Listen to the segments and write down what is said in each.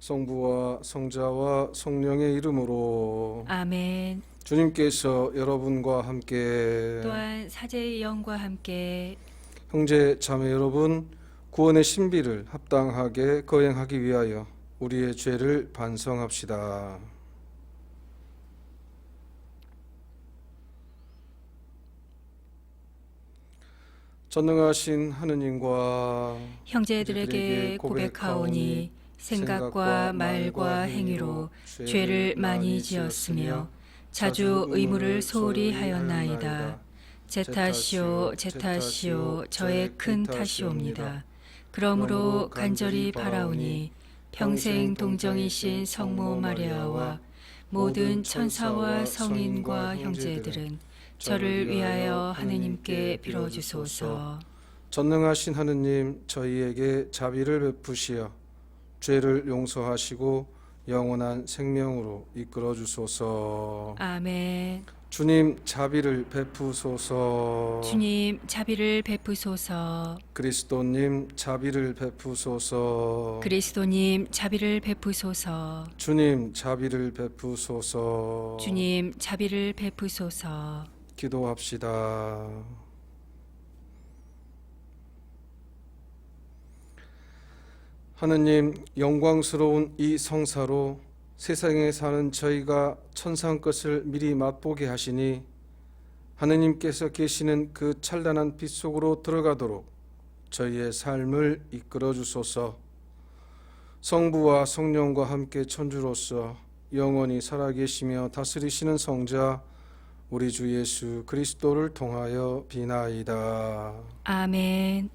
성부와 성자와 성령의 이름으로. 아멘. 주님께서 여러분과 함께. 또한 사제의 영과 함께 형제 자매 여러분, 구원의 신비를 합당하게 거행하기 위하여 우리의 죄를 반성합시다. 전능하신 하느님과 형제들에게 고백하오니 생각과 말과 행위로 죄를 많이 지었으며 자주 의무를 소홀히 하였나이다. 제 탓이요 제 탓이요 저의 큰 탓이옵니다. 그러므로 간절히 바라오니 평생 동정이신 성모 마리아와 모든 천사와 성인과 형제들은 저를 위하여 하느님께 빌어주소서. 전능하신 하느님, 저희에게 자비를 베푸시어 죄를 용서하시고 영원한 생명으로 이끌어 주소서. 아멘. 주님, 자비를 베푸소서. 주님 자비를 베푸소서. 그리스도님, 자비를 베푸소서. 그리스도님 자비를 베푸소서. 주님, 자비를 베푸소서. 주님 자비를 베푸소서. 기도합시다. 하느님, 영광스러운 이 성사로 세상에 사는 저희가 천상 것을 미리 맛보게 하시니 하느님께서 계시는 그 찬란한 빛 속으로 들어가도록 저희의 삶을 이끌어 주소서. 성부와 성령과 함께 천주로서 영원히 살아계시며 다스리시는 성자 우리 주 예수 그리스도를 통하여 비나이다. 아멘.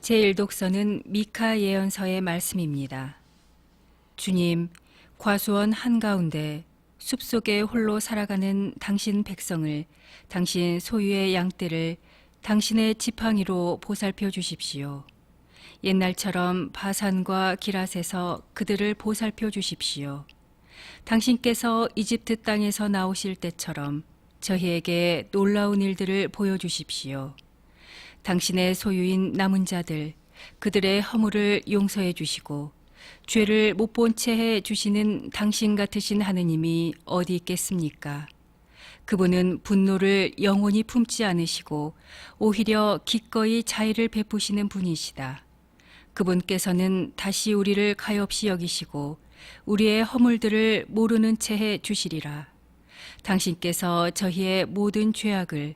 제1독서는 미카 예언서의 말씀입니다. 주님, 과수원 한가운데 숲속에 홀로 살아가는 당신 백성을, 당신 소유의 양떼를 당신의 지팡이로 보살펴 주십시오. 옛날처럼 바산과 기랏에서 그들을 보살펴 주십시오. 당신께서 이집트 땅에서 나오실 때처럼 저희에게 놀라운 일들을 보여주십시오. 당신의 소유인 남은 자들, 그들의 허물을 용서해 주시고 죄를 못 본 채 해 주시는 당신 같으신 하느님이 어디 있겠습니까? 그분은 분노를 영원히 품지 않으시고 오히려 기꺼이 자애를 베푸시는 분이시다. 그분께서는 다시 우리를 가엾이 여기시고 우리의 허물들을 모르는 채 해 주시리라. 당신께서 저희의 모든 죄악을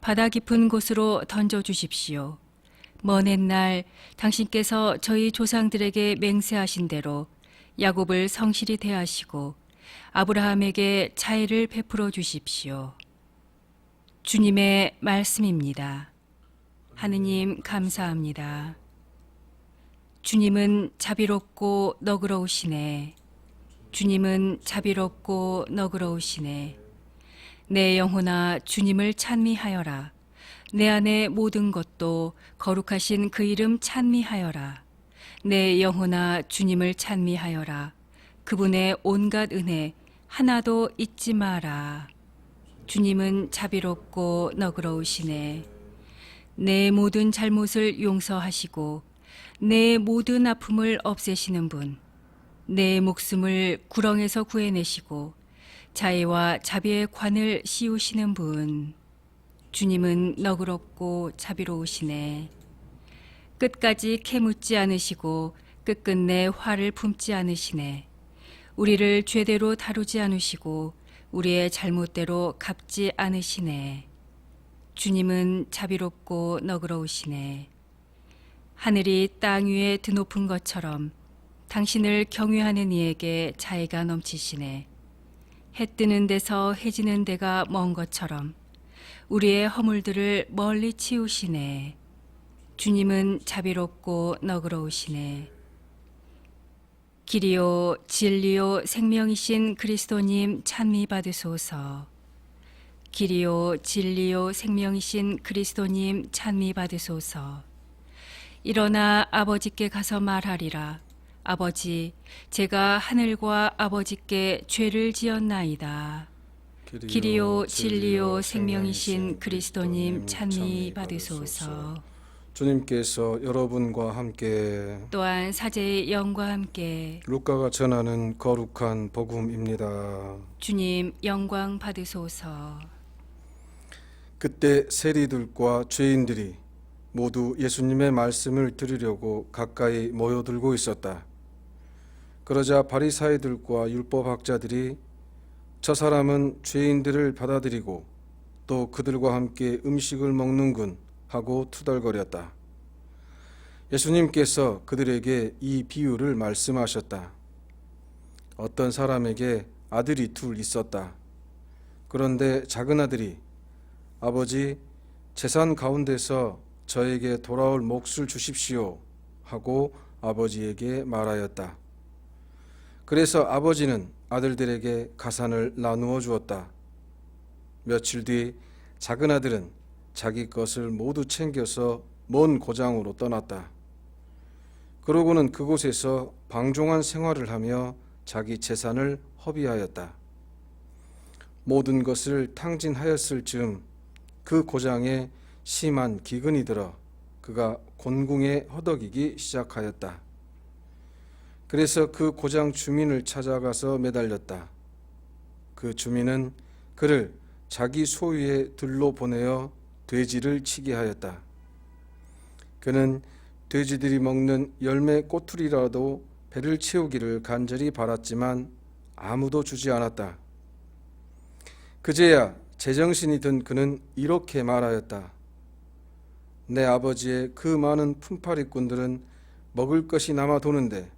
바다 깊은 곳으로 던져 주십시오. 먼 옛날 당신께서 저희 조상들에게 맹세하신 대로 야곱을 성실히 대하시고 아브라함에게 자애를 베풀어 주십시오. 주님의 말씀입니다. 하느님 감사합니다. 주님은 자비롭고 너그러우시네. 주님은 자비롭고 너그러우시네. 내 영혼아 주님을 찬미하여라. 내 안의 모든 것도 거룩하신 그 이름 찬미하여라. 내 영혼아 주님을 찬미하여라. 그분의 온갖 은혜 하나도 잊지 마라. 주님은 자비롭고 너그러우시네. 내 모든 잘못을 용서하시고 내 모든 아픔을 없애시는 분, 내 목숨을 구렁에서 구해내시고 자애와 자비의 관을 씌우시는 분, 주님은 너그럽고 자비로우시네. 끝까지 캐묻지 않으시고 끝끝내 화를 품지 않으시네. 우리를 죄대로 다루지 않으시고 우리의 잘못대로 갚지 않으시네. 주님은 자비롭고 너그러우시네. 하늘이 땅 위에 드높은 것처럼 당신을 경외하는 이에게 자애가 넘치시네. 해 뜨는 데서 해 지는 데가 먼 것처럼 우리의 허물들을 멀리 치우시네. 주님은 자비롭고 너그러우시네. 길이요 진리요 생명이신 그리스도님 찬미 받으소서. 길이요 진리요 생명이신 그리스도님 찬미 받으소서. 일어나 아버지께 가서 말하리라. 아버지, 제가 하늘과 아버지께 죄를 지었나이다. 길이요 진리요 생명이신 그리스도님 찬미 받으소서. 주님께서 여러분과 함께 또한 사제의 영과 함께 루카가 전하는 거룩한 복음입니다. 주님 영광 받으소서. 그때 세리들과 죄인들이 모두 예수님의 말씀을 들으려고 가까이 모여들고 있었다. 그러자 바리사이들과 율법학자들이 저 사람은 죄인들을 받아들이고 또 그들과 함께 음식을 먹는군 하고 투덜거렸다. 예수님께서 그들에게 이 비유를 말씀하셨다. 어떤 사람에게 아들이 둘 있었다. 그런데 작은 아들이 아버지, 재산 가운데서 저에게 돌아올 몫을 주십시오 하고 아버지에게 말하였다. 그래서 아버지는 아들들에게 가산을 나누어 주었다. 며칠 뒤 작은 아들은 자기 것을 모두 챙겨서 먼 고장으로 떠났다. 그러고는 그곳에서 방종한 생활을 하며 자기 재산을 허비하였다. 모든 것을 탕진하였을 즈음 그 고장에 심한 기근이 들어 그가 곤궁에 허덕이기 시작하였다. 그래서 그 고장 주민을 찾아가서 매달렸다. 그 주민은 그를 자기 소유의 들로 보내어 돼지를 치게 하였다. 그는 돼지들이 먹는 열매 꼬투리라도 배를 채우기를 간절히 바랐지만 아무도 주지 않았다. 그제야 제정신이 든 그는 이렇게 말하였다. 내 아버지의 그 많은 품팔이꾼들은 먹을 것이 남아 도는데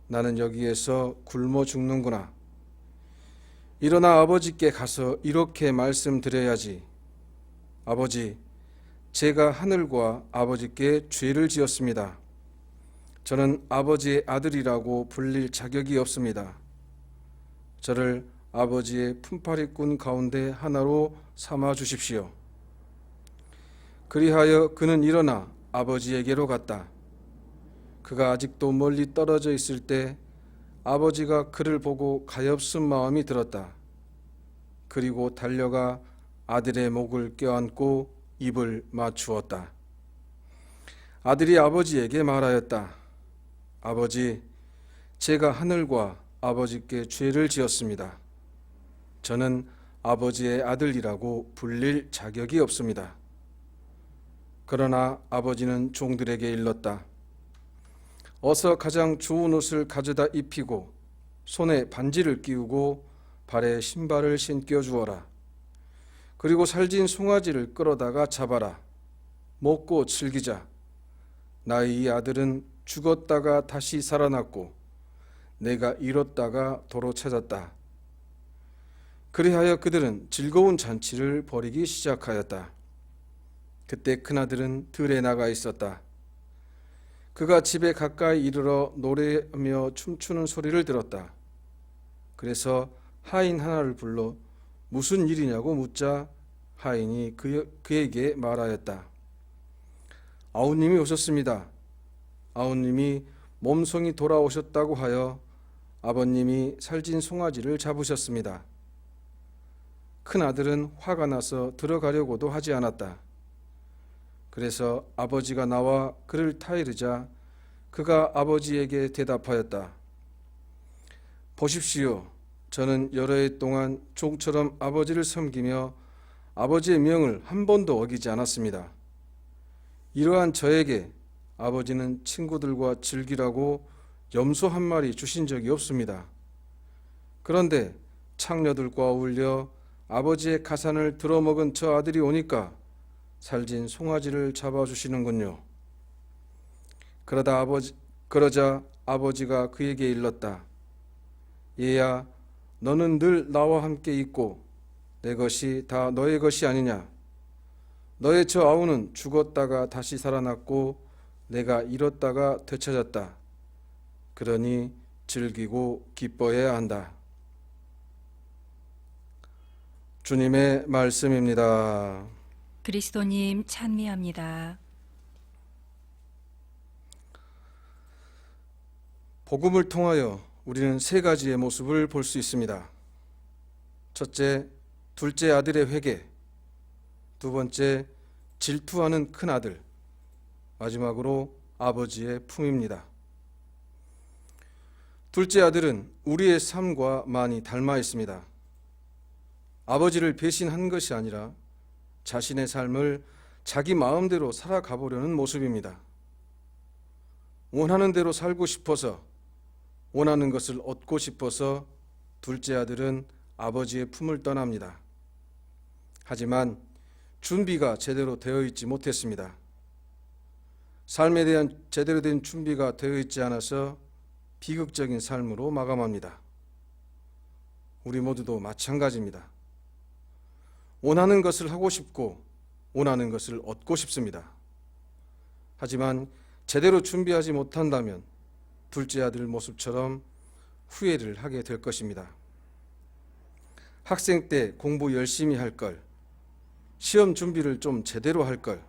나는 여기에서 굶어 죽는구나. 일어나 아버지께 가서 이렇게 말씀드려야지. 아버지, 제가 하늘과 아버지께 죄를 지었습니다. 저는 아버지의 아들이라고 불릴 자격이 없습니다. 저를 아버지의 품팔이꾼 가운데 하나로 삼아 주십시오. 그리하여 그는 일어나 아버지에게로 갔다. 그가 아직도 멀리 떨어져 있을 때 아버지가 그를 보고 가엾은 마음이 들었다. 그리고 달려가 아들의 목을 껴안고 입을 맞추었다. 아들이 아버지에게 말하였다. 아버지, 제가 하늘과 아버지께 죄를 지었습니다. 저는 아버지의 아들이라고 불릴 자격이 없습니다. 그러나 아버지는 종들에게 일렀다. 어서 가장 좋은 옷을 가져다 입히고 손에 반지를 끼우고 발에 신발을 신겨 주어라. 그리고 살진 송아지를 끌어다가 잡아라. 먹고 즐기자. 나의 이 아들은 죽었다가 다시 살아났고 내가 잃었다가 도로 찾았다. 그리하여 그들은 즐거운 잔치를 벌이기 시작하였다. 그때 큰아들은 들에 나가 있었다. 그가 집에 가까이 이르러 노래하며 춤추는 소리를 들었다. 그래서 하인 하나를 불러 무슨 일이냐고 묻자 하인이 그에게 말하였다. 아우님이 오셨습니다. 아우님이 몸송이 돌아오셨다고 하여 아버님이 살진 송아지를 잡으셨습니다. 큰아들은 화가 나서 들어가려고도 하지 않았다. 그래서 아버지가 나와 그를 타이르자 그가 아버지에게 대답하였다. 보십시오. 저는 여러 해 동안 종처럼 아버지를 섬기며 아버지의 명을 한 번도 어기지 않았습니다. 이러한 저에게 아버지는 친구들과 즐기라고 염소 한 마리 주신 적이 없습니다. 그런데 창녀들과 어울려 아버지의 가산을 들어먹은 저 아들이 오니까 살진 송아지를 잡아주시는군요. 그러자 아버지가 그에게 일렀다. 얘야, 너는 늘 나와 함께 있고 내 것이 다 너의 것이 아니냐. 너의 저 아우는 죽었다가 다시 살아났고 내가 잃었다가 되찾았다. 그러니 즐기고 기뻐해야 한다. 주님의 말씀입니다. 그리스도님 찬미합니다. 복음을 통하여 우리는 세 가지의 모습을 볼 수 있습니다. 첫째, 둘째 아들의 회개. 두 번째, 질투하는 큰아들. 마지막으로 아버지의 품입니다. 둘째 아들은 우리의 삶과 많이 닮아 있습니다. 아버지를 배신한 것이 아니라 자신의 삶을 자기 마음대로 살아가 보려는 모습입니다. 원하는 대로 살고 싶어서, 원하는 것을 얻고 싶어서 둘째 아들은 아버지의 품을 떠납니다. 하지만 준비가 제대로 되어 있지 못했습니다. 삶에 대한 제대로 된 준비가 되어 있지 않아서 비극적인 삶으로 마감합니다. 우리 모두도 마찬가지입니다. 원하는 것을 하고 싶고 원하는 것을 얻고 싶습니다. 하지만 제대로 준비하지 못한다면 둘째 아들 모습처럼 후회를 하게 될 것입니다. 학생 때 공부 열심히 할 걸, 시험 준비를 좀 제대로 할 걸,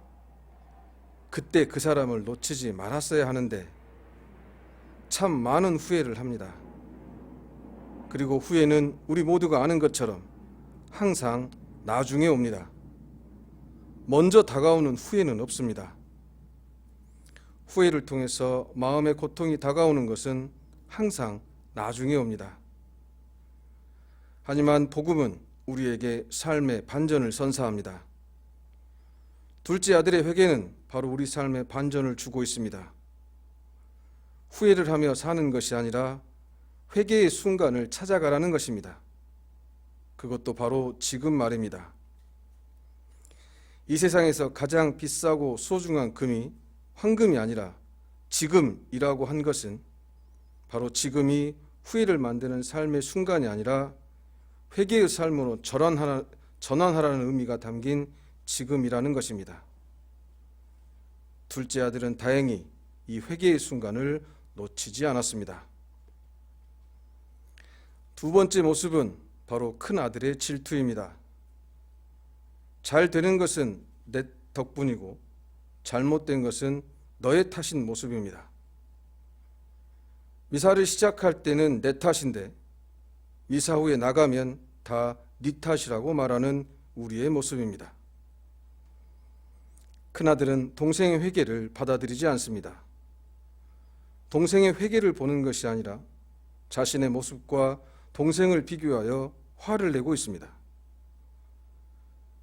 그때 그 사람을 놓치지 말았어야 하는데 참 많은 후회를 합니다. 그리고 후회는 우리 모두가 아는 것처럼 항상 나중에 옵니다. 먼저 다가오는 후회는 없습니다. 후회를 통해서 마음의 고통이 다가오는 것은 항상 나중에 옵니다. 하지만 복음은 우리에게 삶의 반전을 선사합니다. 둘째 아들의 회개는 바로 우리 삶의 반전을 주고 있습니다. 후회를 하며 사는 것이 아니라 회개의 순간을 찾아가라는 것입니다. 그것도 바로 지금 말입니다. 이 세상에서 가장 비싸고 소중한 금이 황금이 아니라 지금이라고 한 것은 바로 지금이 후회를 만드는 삶의 순간이 아니라 회개의 삶으로 전환하라는 의미가 담긴 지금이라는 것입니다. 둘째 아들은 다행히 이 회개의 순간을 놓치지 않았습니다. 두 번째 모습은 바로 큰 아들의 질투입니다. 잘 되는 것은 내 덕분이고 잘못된 것은 너의 탓인 모습입니다. 미사를 시작할 때는 내 탓인데 미사 후에 나가면 다 네 탓이라고 말하는 우리의 모습입니다. 큰아들은 동생의 회개를 받아들이지 않습니다. 동생의 회개를 보는 것이 아니라 자신의 모습과 동생을 비교하여 화를 내고 있습니다.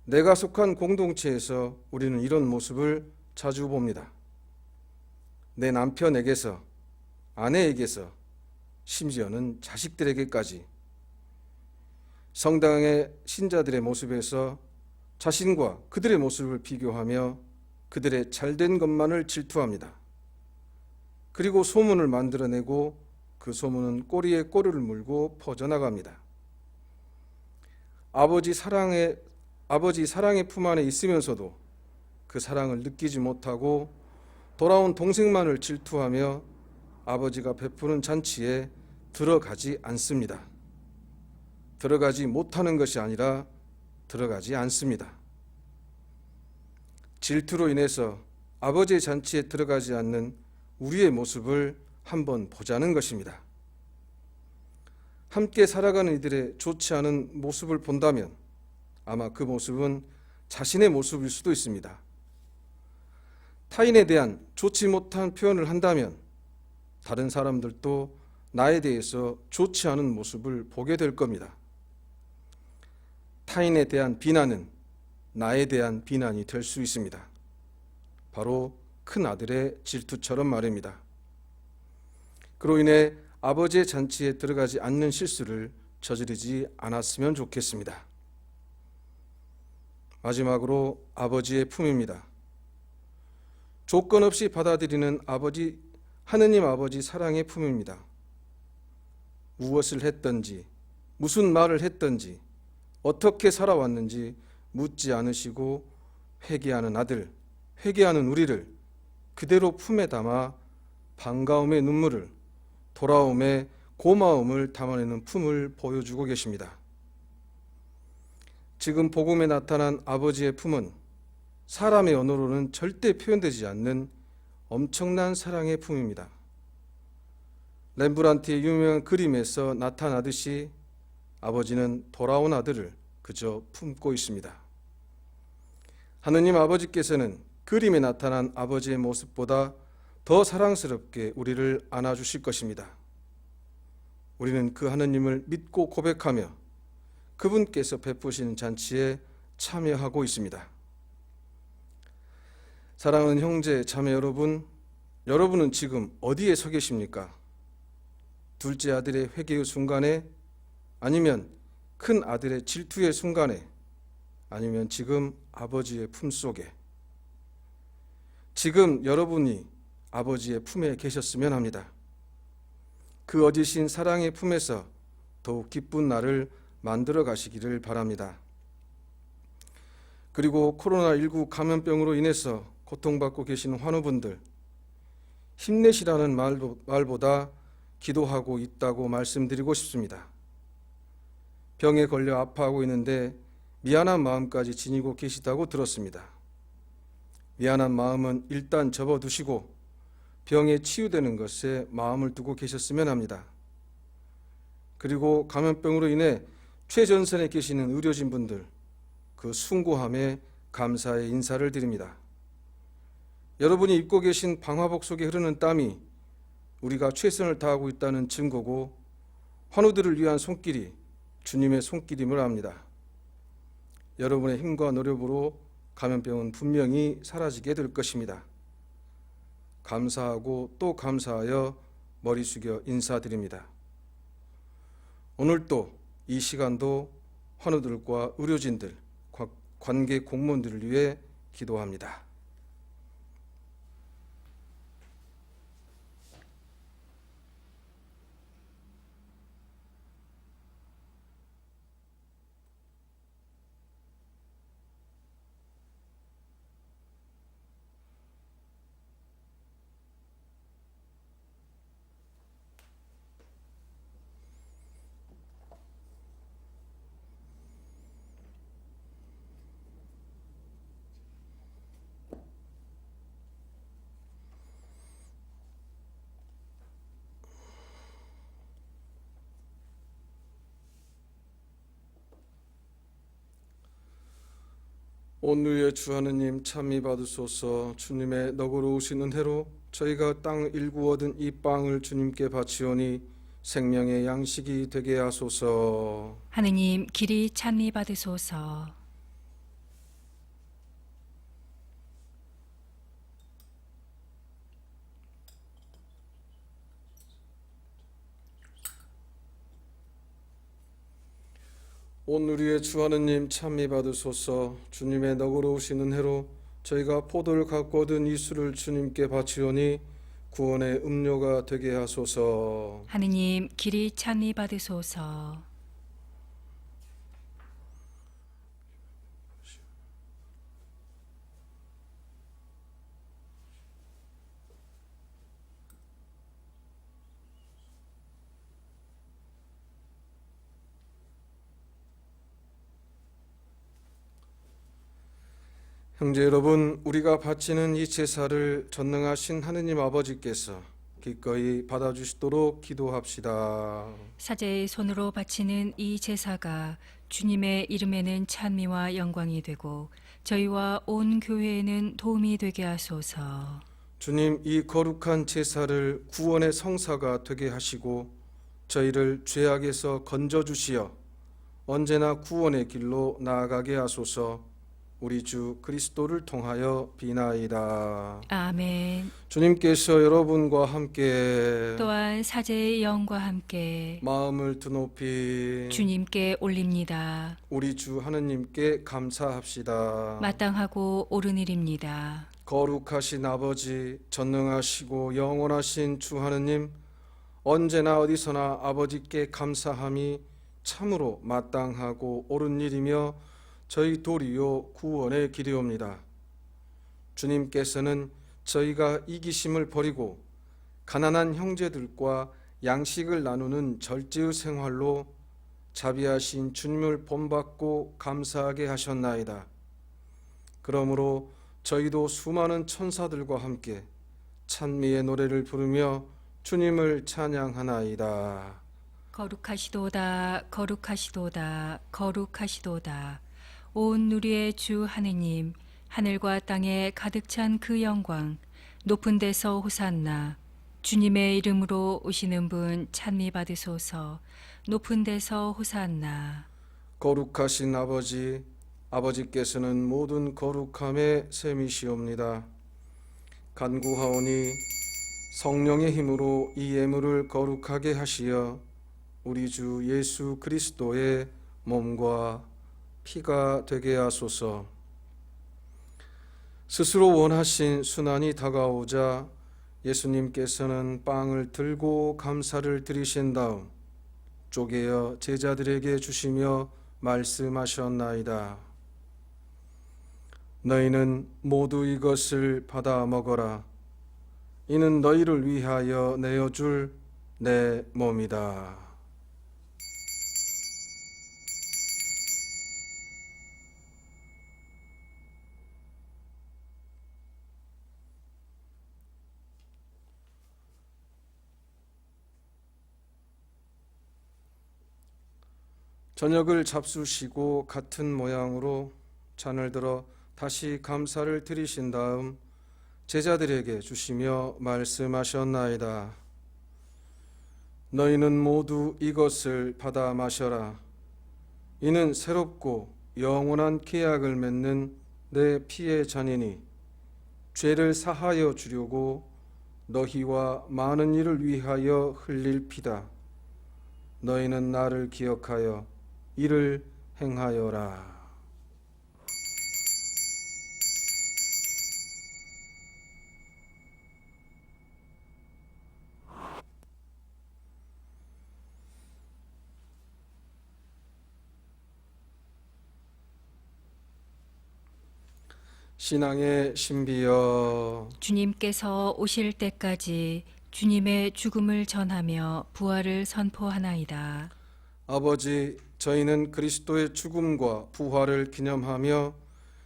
내가 속한 공동체에서 우리는 이런 모습을 자주 봅니다. 내 남편에게서, 아내에게서, 심지어는 자식들에게까지 성당의 신자들의 모습에서 자신과 그들의 모습을 비교하며 그들의 잘된 것만을 질투합니다. 그리고 소문을 만들어내고 그 소문은 꼬리에 꼬리를 물고 퍼져나갑니다. 아버지 사랑의 품 안에 있으면서도 그 사랑을 느끼지 못하고 돌아온 동생만을 질투하며 아버지가 베푸는 잔치에 들어가지 않습니다. 들어가지 못하는 것이 아니라 들어가지 않습니다. 질투로 인해서 아버지의 잔치에 들어가지 않는 우리의 모습을 한번 보자는 것입니다. 함께 살아가는 이들의 좋지 않은 모습을 본다면 아마 그 모습은 자신의 모습일 수도 있습니다. 타인에 대한 좋지 못한 표현을 한다면 다른 사람들도 나에 대해서 좋지 않은 모습을 보게 될 겁니다. 타인에 대한 비난은 나에 대한 비난이 될 수 있습니다. 바로 큰 아들의 질투처럼 말입니다. 그로 인해 아버지의 잔치에 들어가지 않는 실수를 저지르지 않았으면 좋겠습니다. 마지막으로 아버지의 품입니다. 조건 없이 받아들이는 하느님 아버지 사랑의 품입니다. 무엇을 했든지, 무슨 말을 했든지, 어떻게 살아왔는지 묻지 않으시고 회개하는 아들, 회개하는 우리를 그대로 품에 담아 반가움의 눈물을, 돌아옴의 고마움을 담아내는 품을 보여주고 계십니다. 지금 복음에 나타난 아버지의 품은 사람의 언어로는 절대 표현되지 않는 엄청난 사랑의 품입니다. 렘브란트의 유명한 그림에서 나타나듯이 아버지는 돌아온 아들을 그저 품고 있습니다. 하느님 아버지께서는 그림에 나타난 아버지의 모습보다 더 사랑스럽게 우리를 안아주실 것입니다. 우리는 그 하느님을 믿고 고백하며 그분께서 베푸시는 잔치에 참여하고 있습니다. 사랑하는 형제, 자매 여러분, 여러분은 지금 어디에 서 계십니까? 둘째 아들의 회개의 순간에, 아니면 큰 아들의 질투의 순간에, 아니면 지금 아버지의 품속에? 지금 여러분이 아버지의 품에 계셨으면 합니다. 그 어디신 사랑의 품에서 더욱 기쁜 날을 만들어 가시기를 바랍니다. 그리고 코로나19 감염병으로 인해서 고통받고 계신 환우분들, 힘내시라는 말보다 기도하고 있다고 말씀드리고 싶습니다. 병에 걸려 아파하고 있는데 미안한 마음까지 지니고 계시다고 들었습니다. 미안한 마음은 일단 접어두시고 병에 치유되는 것에 마음을 두고 계셨으면 합니다. 그리고 감염병으로 인해 최전선에 계시는 의료진분들, 그 숭고함에 감사의 인사를 드립니다. 여러분이 입고 계신 방화복 속에 흐르는 땀이 우리가 최선을 다하고 있다는 증거고, 환우들을 위한 손길이 주님의 손길임을 압니다. 여러분의 힘과 노력으로 감염병은 분명히 사라지게 될 것입니다. 감사하고 또 감사하여 머리 숙여 인사드립니다. 오늘도 이 시간도 환우들과 의료진들, 관계 공무원들을 위해 기도합니다. 오늘의 주 하느님 찬미 받으소서. 주님의 너그러우신 은혜로 저희가 땅 일구 얻은 이 빵을 주님께 바치오니 생명의 양식이 되게 하소서. 하느님 길이 찬미 받으소서. 오늘 우리의 주 하느님 찬미 받으소서. 주님의 너그러우신 은혜로 저희가 포도를 갖고 얻은 이 술을 주님께 바치오니 구원의 음료가 되게 하소서. 하느님 길이 찬미 받으소서. 형제 여러분, 우리가 바치는 이 제사를 전능하신 하느님 아버지께서 기꺼이 받아주시도록 기도합시다. 사제의 손으로 바치는 이 제사가 주님의 이름에는 찬미와 영광이 되고 저희와 온 교회에는 도움이 되게 하소서. 주님, 이 거룩한 제사를 구원의 성사가 되게 하시고 저희를 죄악에서 건져주시어 언제나 구원의 길로 나아가게 하소서. 우리 주 그리스도를 통하여 비나이다. 아멘. 주님께서 여러분과 함께 또한 사제의 영과 함께 마음을 드높이 주님께 올립니다. 우리 주 하느님께 감사합시다. 마땅하고 옳은 일입니다. 거룩하신 아버지, 전능하시고 영원하신 주 하느님, 언제나 어디서나 아버지께 감사함이 참으로 마땅하고 옳은 일이며 저희 도리요 구원의 길이옵니다. 주님께서는 저희가 이기심을 버리고 가난한 형제들과 양식을 나누는 절제의 생활로 자비하신 주님을 본받고 감사하게 하셨나이다. 그러므로 저희도 수많은 천사들과 함께 찬미의 노래를 부르며 주님을 찬양하나이다. 거룩하시도다 거룩하시도다 거룩하시도다. 온 누리의 주 하느님 하늘과 땅에 가득 찬 그 영광, 높은 데서 호산나. 주님의 이름으로 오시는 분 찬미 받으소서. 높은 데서 호산나. 거룩하신 아버지, 아버지께서는 모든 거룩함의 셈이시옵니다. 간구하오니 성령의 힘으로 이 예물을 거룩하게 하시어 우리 주 예수 그리스도의 몸과 피가 되게 하소서. 스스로 원하신 순환이 다가오자 예수님께서는 빵을 들고 감사를 드리신 다음 쪼개어 제자들에게 주시며 말씀하셨나이다. 너희는 모두 이것을 받아 먹어라. 이는 너희를 위하여 내어줄 내 몸이다. 저녁을 잡수시고 같은 모양으로 잔을 들어 다시 감사를 드리신 다음 제자들에게 주시며 말씀하셨나이다. 너희는 모두 이것을 받아 마셔라. 이는 새롭고 영원한 계약을 맺는 내 피의 잔이니 죄를 사하여 주려고 너희와 많은 이를 위하여 흘릴 피다. 너희는 나를 기억하여 이를 행하여라. 신앙의 신비여, 주님께서 오실 때까지 주님의 죽음을 전하며 부활을 선포하나이다. 아버지, 저희는 그리스도의 죽음과 부활을 기념하며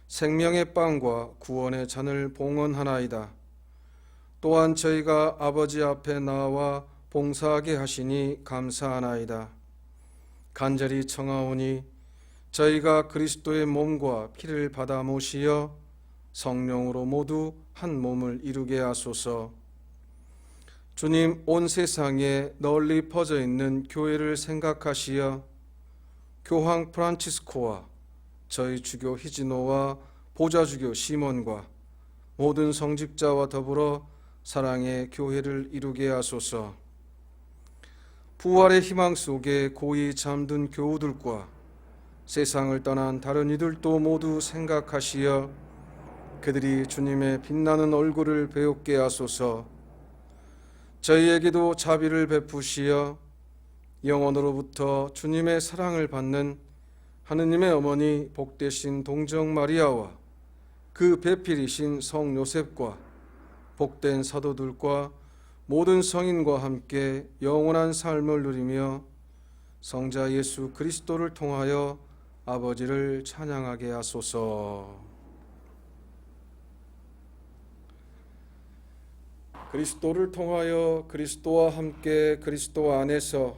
생명의 빵과 구원의 잔을 봉헌하나이다. 또한 저희가 아버지 앞에 나와 봉사하게 하시니 감사하나이다. 간절히 청하오니 저희가 그리스도의 몸과 피를 받아 모시어 성령으로 모두 한 몸을 이루게 하소서. 주님, 온 세상에 널리 퍼져 있는 교회를 생각하시어 교황 프란치스코와 저희 주교 히지노와 보좌주교 시몬과 모든 성직자와 더불어 사랑의 교회를 이루게 하소서. 부활의 희망 속에 고이 잠든 교우들과 세상을 떠난 다른 이들도 모두 생각하시어 그들이 주님의 빛나는 얼굴을 배웁게 하소서. 저희에게도 자비를 베푸시어 영원으로부터 주님의 사랑을 받는 하느님의 어머니 복되신 동정 마리아와 그 배필이신 성 요셉과 복된 사도들과 모든 성인과 함께 영원한 삶을 누리며 성자 예수 그리스도를 통하여 아버지를 찬양하게 하소서. 그리스도를 통하여 그리스도와 함께 그리스도 안에서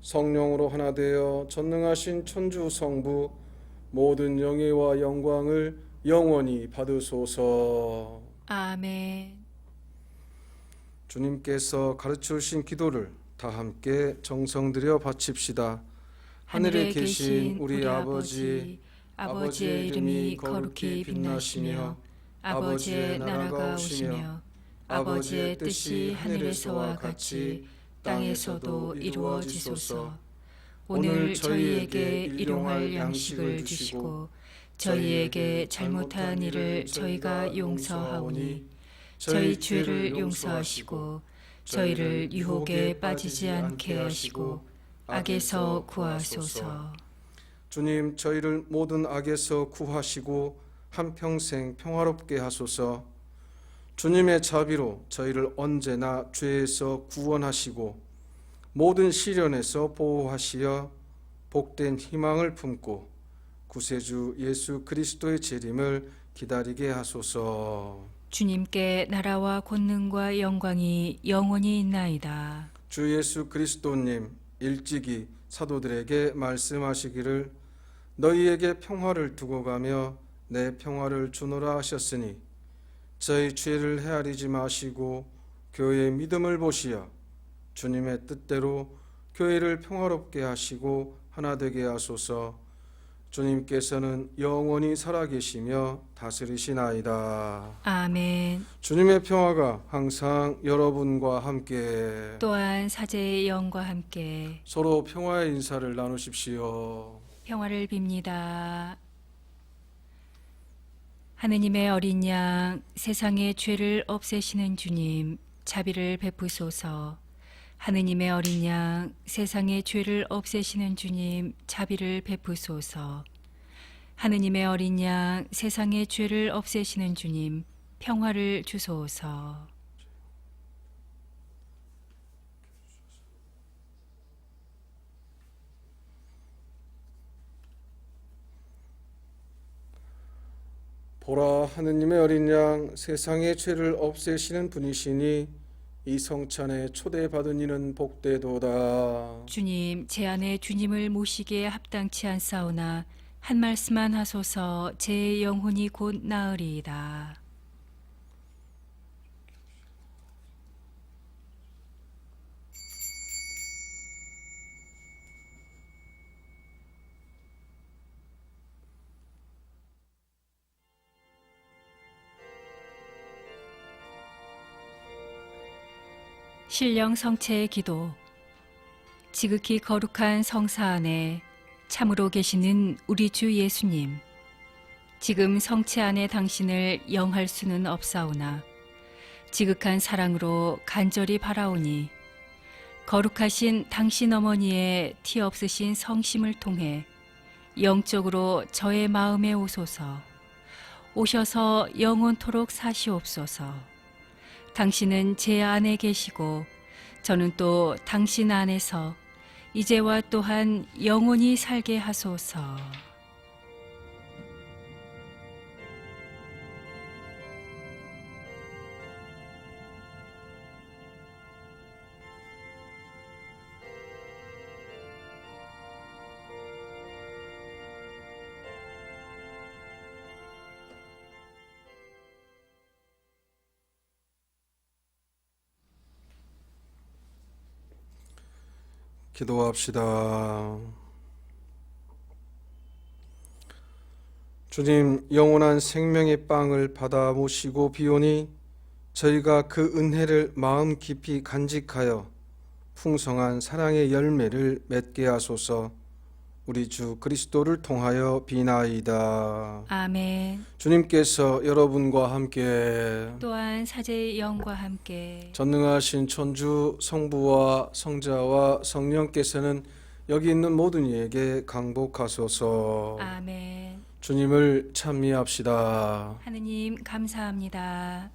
성령으로 하나 되어 전능하신 천주 성부 모든 영예와 영광을 영원히 받으소서. 아멘. 주님께서 가르쳐 주신 기도를 다 함께 정성 들여 바칩시다. 하늘에 계신 우리 아버지, 아버지의 이름이 거룩히 빛나시며 아버지의 나라가 오시며 아버지의 뜻이 하늘에서와 같이 땅에서도 이루어지소서. 오늘 저희에게 일용할 양식을 주시고 저희에게 잘못한 일을 저희가 용서하오니 저희 죄를 용서하시고 저희를 유혹에 빠지지 않게 하시고 악에서 구하소서. 주님, 저희를 모든 악에서 구하시고 한평생 평화롭게 하소서. 주님의 자비로 저희를 언제나 죄에서 구원하시고 모든 시련에서 보호하시어 복된 희망을 품고 구세주 예수 그리스도의 재림을 기다리게 하소서. 주님께 나라와 권능과 영광이 영원히 있나이다. 주 예수 그리스도님, 일찍이 사도들에게 말씀하시기를 너희에게 평화를 두고 가며 내 평화를 주노라 하셨으니 저희 죄를 헤아리지 마시고 교회의 믿음을 보시어 주님의 뜻대로 교회를 평화롭게 하시고 하나 되게 하소서. 주님께서는 영원히 살아계시며 다스리시나이다. 아멘. 주님의 평화가 항상 여러분과 함께 또한 사제의 영과 함께 서로 평화의 인사를 나누십시오. 평화를 빕니다. 하느님의 어린 양, 세상의 죄를 없애시는 주님, 자비를 베푸소서. 하느님의 어린 양, 세상의 죄를 없애시는 주님, 자비를 베푸소서. 하느님의 어린 양, 세상의 죄를 없애시는 주님, 평화를 주소서. 보라, 하느님의 어린 양, 세상의 죄를 없애시는 분이시니 이 성찬에 초대받은 이는 복되도다. 주님, 제 안에 주님을 모시기에 합당치 않사오나 한 말씀만 하소서. 제 영혼이 곧 나으리이다. 신령 성체의 기도. 지극히 거룩한 성사 안에 참으로 계시는 우리 주 예수님, 지금 성체 안에 당신을 영할 수는 없사오나 지극한 사랑으로 간절히 바라오니 거룩하신 당신 어머니의 티 없으신 성심을 통해 영적으로 저의 마음에 오소서. 오셔서 영원토록 사시옵소서. 당신은 제 안에 계시고 저는 또 당신 안에서 이제와 또한 영원히 살게 하소서. 기도합시다. 주님, 영원한 생명의 빵을 받아 모시고 비오니 저희가 그 은혜를 마음 깊이 간직하여 풍성한 사랑의 열매를 맺게 하소서. 우리 주 그리스도를 통하여 비나이다. 아멘. 주님께서 여러분과 함께 또한 사제의 영과 함께 전능하신 천주 성부와 성자와 성령께서는 여기 있는 모든 이에게 강복하소서. 아멘. 주님을 찬미합시다. 하느님 감사합니다.